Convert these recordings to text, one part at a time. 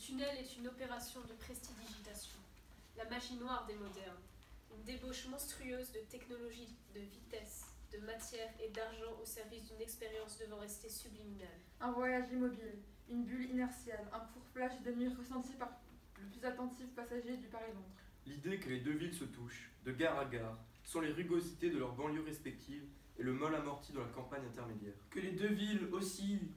tunnel est une opération de prestidigitation, la magie noire des modernes, une débauche monstrueuse de technologie, de vitesse, de matière et d'argent au service d'une expérience devant rester subliminale. Un voyage immobile, une bulle inertielle, un court flash de nuit ressenti par le plus attentif passager du Paris-Londres. L'idée que les deux villes se touchent, de gare à gare, sont les rugosités de leurs banlieues respectives et le molle amorti de la campagne intermédiaire. Que les deux villes oscillent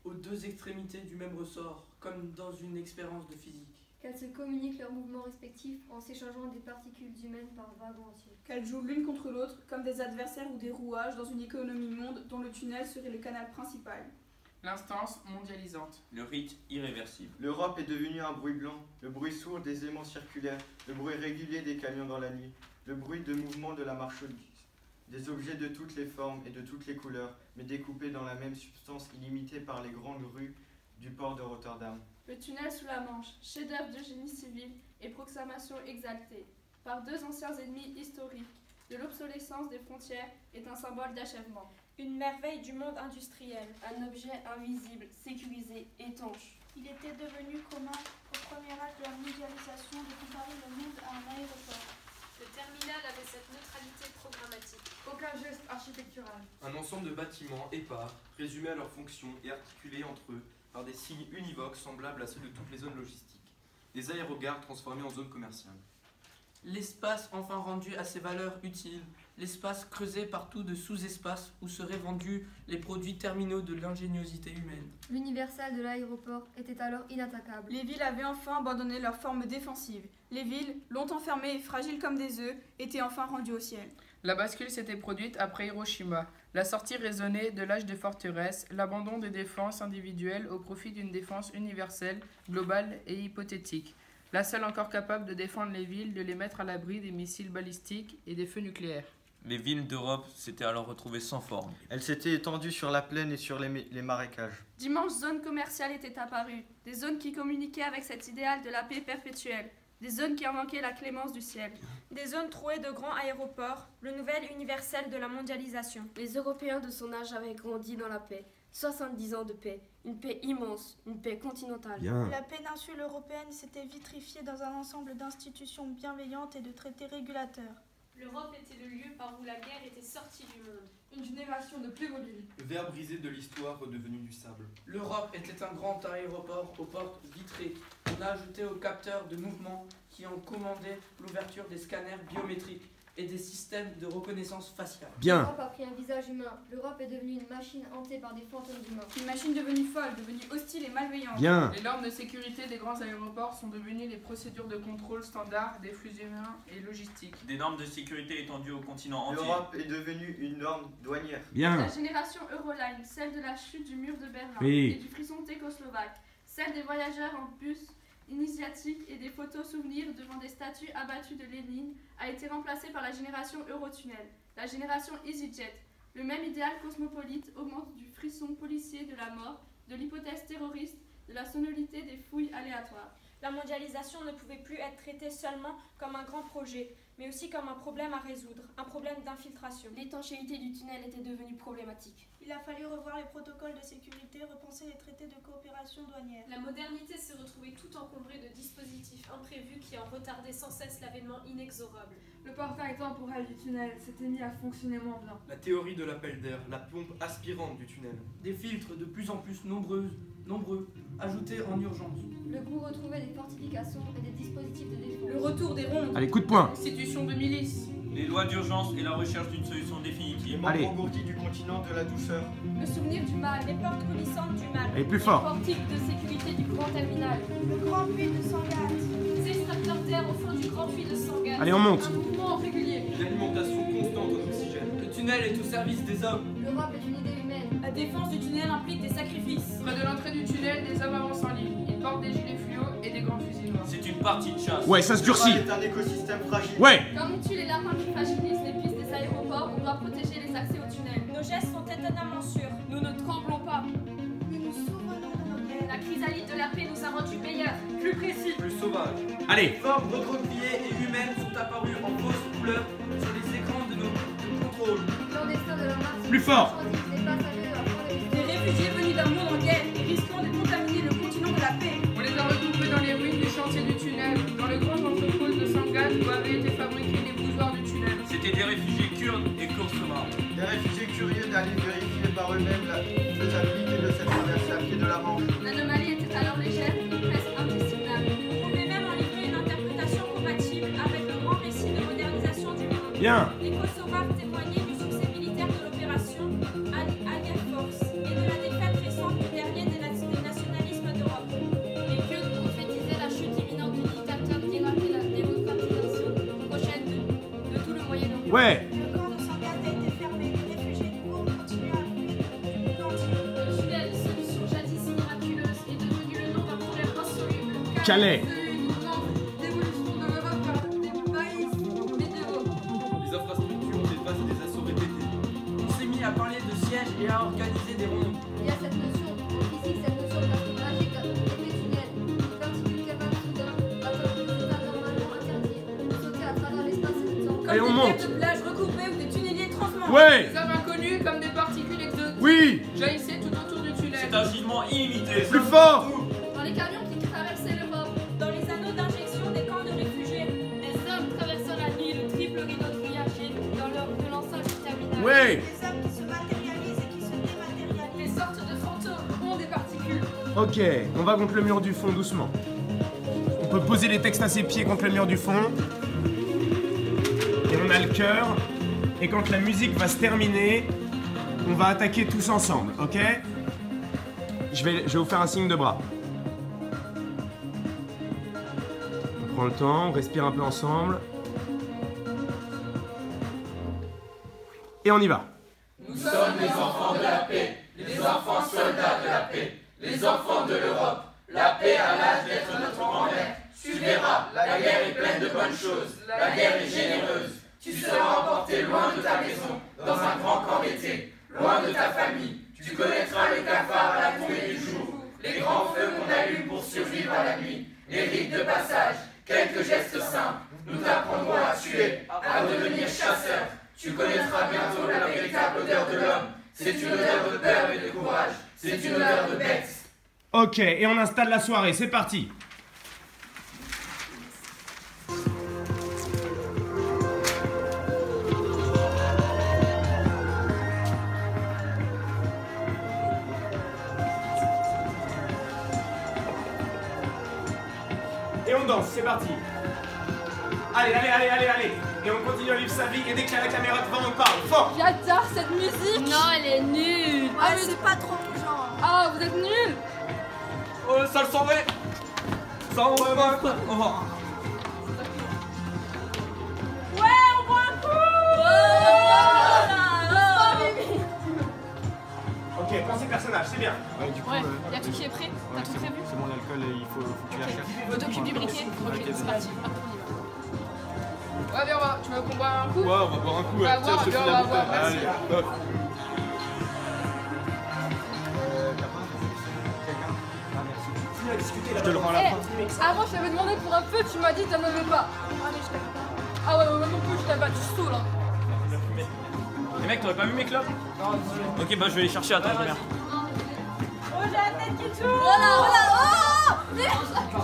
aux deux extrémités du même ressort, comme dans une expérience de physique. Qu'elles se communiquent leurs mouvements respectifs en s'échangeant des particules humaines par wagons entiers. Qu'elles jouent l'une contre l'autre comme des adversaires ou des rouages dans une économie monde dont le tunnel serait le canal principal. L'instance mondialisante. Le rite irréversible. L'Europe est devenue un bruit blanc, le bruit sourd des aimants circulaires, le bruit régulier des camions dans la nuit, le bruit de mouvement de la marchandise. Des objets de toutes les formes et de toutes les couleurs, mais découpés dans la même substance illimitée par les grandes rues du port de Rotterdam. Le tunnel sous la Manche, chef-d'œuvre de génie civil et proclamation exaltée, par deux anciens ennemis historiques, de l'obsolescence des frontières, est un symbole d'achèvement. Une merveille du monde industriel. Un objet invisible, sécurisé, étanche. Il était devenu commun au premier acte de la mondialisation de comparer le monde à un aéroport. Le terminal avait cette neutralité programmatique. Aucun geste architectural. Un ensemble de bâtiments épars, résumés à leurs fonctions et articulés entre eux par des signes univoques semblables à ceux de toutes les zones logistiques. Des aérogares transformés en zones commerciales. L'espace enfin rendu à ses valeurs utiles, l'espace creusé partout de sous-espaces où seraient vendus les produits terminaux de l'ingéniosité humaine. L'universal de l'aéroport était alors inattaquable. Les villes avaient enfin abandonné leur forme défensive. Les villes, longtemps fermées et fragiles comme des œufs, étaient enfin rendues au ciel. La bascule s'était produite après Hiroshima. La sortie raisonnée de l'âge des forteresses, l'abandon des défenses individuelles au profit d'une défense universelle, globale et hypothétique. La seule encore capable de défendre les villes, de les mettre à l'abri des missiles balistiques et des feux nucléaires. Les villes d'Europe s'étaient alors retrouvées sans forme. Elles s'étaient étendues sur la plaine et sur les marécages. D'immenses zones commerciales étaient apparues, des zones qui communiquaient avec cet idéal de la paix perpétuelle, des zones qui invoquaient la clémence du ciel. Des zones trouées de grands aéroports, le nouvel universel de la mondialisation. Les Européens de son âge avaient grandi dans la paix. 70 ans de paix, une paix immense, une paix continentale. Bien. La péninsule européenne s'était vitrifiée dans un ensemble d'institutions bienveillantes et de traités régulateurs. L'Europe était le lieu par où la guerre était sortie du monde. Une génération de Playmobil. Le verre brisé de l'histoire redevenu du sable. L'Europe était un grand aéroport aux portes vitrées. On a ajouté aux capteurs de mouvement qui ont commandé l'ouverture des scanners biométriques et des systèmes de reconnaissance faciale. Bien. L'Europe a pris un visage humain. L'Europe est devenue une machine hantée par des fantômes humains. Une machine devenue folle, devenue hostile et malveillante. Bien. Les normes de sécurité des grands aéroports sont devenues les procédures de contrôle standard des flux humains et logistiques. Des normes de sécurité étendues au continent entier. L'Europe est devenue une norme douanière. Bien. La génération Euroline, celle de la chute du mur de Berlin Oui. et du frisson tchécoslovaque, celle des voyageurs en bus initiatiques et des photos souvenirs devant des statues abattues de Lénine, a été remplacée par la génération Eurotunnel, la génération EasyJet. Le même idéal cosmopolite augmente du frisson policier de la mort, de l'hypothèse terroriste, de la sonorité des fouilles aléatoires. La mondialisation ne pouvait plus être traitée seulement comme un grand projet, mais aussi comme un problème à résoudre, un problème d'infiltration. L'étanchéité du tunnel était devenue problématique. Il a fallu revoir les protocoles de sécurité, repenser les traités de coopération douanière. La modernité s'est retrouvée tout encombrée de dispositifs imprévus qui en retardaient sans cesse l'avènement inexorable. Le portail temporel du tunnel s'était mis à fonctionner moins bien. La théorie de l'appel d'air, la pompe aspirante du tunnel. Des filtres de plus en plus nombreux, ajoutés en urgence. Le goût retrouvait des fortifications et des dispositifs de défense. Le retour des rondes. Allez, coup de poing. Institution de milice. Les lois d'urgence et la recherche d'une solution Les définitive. membres Allez. engourdis du continent de la douceur. Le souvenir du mal, Les portes coulissantes du mal. Allez, plus Les fort. portiques de sécurité du grand terminal. Le grand puits de Sangatte. Ces extracteurs d'air au fond du grand puits de Sangatte. Allez, on monte. Un mouvement régulier. Une alimentation constante en oxygène. Le tunnel est au service des hommes. L'Europe est une idée humaine. La défense du tunnel implique des sacrifices. Près de l'entrée du tunnel, des hommes avancent en ligne. Ils portent des gilets fluo et des grands fusils noirs. C'est une partie de chasse. Ouais, ça se durcit. C'est un écosystème fragile. Ouais. Comme on tue les lapins qui fragilisent les pistes des aéroports, on doit protéger les accès au tunnel. Nos gestes sont étonnamment sûrs. Nous ne tremblons pas. Nous nous souvenons de nos guerres. La chrysalide de la paix nous a rendus meilleurs. Plus précis. Plus sauvage. Allez. Les formes recroquevillées et humaines sont apparues en fausses couleurs sur les écrans de nos contrôles. Clandestins de la marche. Plus fort. Des passagers de la Des réfugiés venus d'un monde en guerre et risquant de contaminer le continent de la paix. On les a regroupés dans L'anomalie était alors légère et presque indiscernable. On pouvait même en livrer une interprétation compatible avec le grand récit de modernisation du monde. Bien. Les Kosovars témoignaient du succès militaire de l'opération Allied Force et de la défaite récente du dernier des nationalismes d'Europe. Les Kurdes prophétisaient la chute imminente du dictateur d'Irak et la démocratisation prochaine de tout le Moyen-Orient. Ouais. Le camp de Sangatte a été fermé. Les réfugiés du Congo continuent à fuir du monde entier. Le tunnel, solution jadis miraculeuse, est devenu le nom d'un problème insoluble. Calais. L'évolution de l'Europe vers des pays médiévaux. Les infrastructures ont fait face à des assauts répétés. On s'est mis à parler de sièges et à organiser des rondes. Il y a cette notion, en physique, cette notion d'astromagie des tunnels. Les particules capables soudain d'atteindre des états normalement interdits, de sauter à travers l'espace et le temps. Allez, on monte. de plage recoupées ou des tunneliers transmanchés. Ouais. Des hommes inconnus comme des particules exotiques Oui. jaillissaient tout autour du tunnel. C'est un gisement illimité. Plus fort. Dans les camions qui traversaient l'Europe, Dans les anneaux d'injection des camps de réfugiés. les hommes traversant la nuit le triple rideau de grillagé dans leur violence terminale. Ouais. Des hommes qui se matérialisent et qui se dématérialisent. Les sortes de fantômes ont des particules. Ok, on va contre le mur du fond doucement. On peut poser les textes à ses pieds contre le mur du fond. Et on a le cœur. Et quand la musique va se terminer, on va attaquer tous ensemble, ok? Je vais vous faire un signe de bras. On prend le temps, on respire un peu ensemble. Et on y va. Nous sommes les enfants de la paix, les enfants soldats de la paix, les enfants de l'Europe. La paix a l'âge d'être notre grand-mère. Tu verras, la guerre est pleine de bonnes choses, la guerre est généreuse. Tu seras emporté loin de ta maison, dans un grand camp d'été, loin de ta famille. Tu connaîtras le cafard à la tombée du jour, les grands feux qu'on allume pour survivre à la nuit, les rites de passage, quelques gestes simples. Nous t'apprendrons à tuer, à devenir chasseur. Tu connaîtras bientôt la véritable odeur de l'homme. C'est une odeur de peur et de courage. C'est une odeur de bête. Ok, et on installe la soirée, c'est parti. Et on danse, c'est parti. Allez, allez, allez, allez, allez. Et on continue à vivre sa vie, et dès qu'il y a la caméra devant, on parle fort. J'adore cette musique. Non, elle est nulle. Ah, mais c'est pas trop mon genre. Ah, vous êtes nuls. Oh, ça le saurait. Ça on va voir. Ouais, on voit un coup. Ok, pensez personnage, c'est bien. Ouais, du coup, Ouais, y a tout qui est prêt. T'as tout prévu? c'est bon, l'alcool, il faut que tu l'achètes. Je t'occupe du briquet. Ok, c'est parti. Hop, Ouais, viens, on va. Tu veux qu'on boive un coup? Ouais, on va boire un coup. On va boire, viens, on va boire, merci. Allez, hop. Je te le rends à la fin. Avant, je t'avais demandé pour un feu, tu m'as dit que t'en avais pas. Ah ouais, moi non plus, je t'avais battu saoul. Hein. Les mecs, t'aurais pas vu mes clopes? Ok, bah je vais les chercher, attends, je viens. Oh, j'ai la tête qui tourne. Voilà, voilà. Oh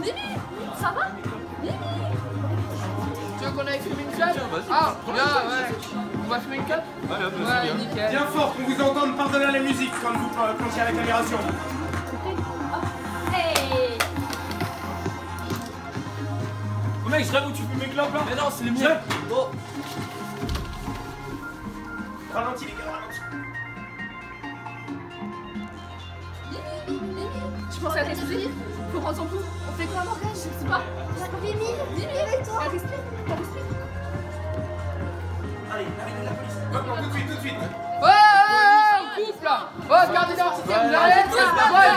Mimi, ça va? Mimi. Tu veux qu'on aille fumer une clope? Ah, bien, ouais. On va fumer une clope? Ouais, nickel. Bien fort, qu'on vous entende par-delà la musique quand il y a la caméra sur vous. Hey. Oh mec, je rêve où tu fumes mes clopes là? Mais non, c'est les miens. Oh. Ralentis les gars, ralentis. Je pense à respirer. Faut prendre son pouls. On fait quoi, Morgane? Je sais pas. Mimi, avec toi. Elle respire. Elle respire. Allez, arrêtez la police. Maintenant, tout de suite, tout de suite. Ouais, on coupe là. Ouais, gardez l'identité. Vous arrêtez. Ouais,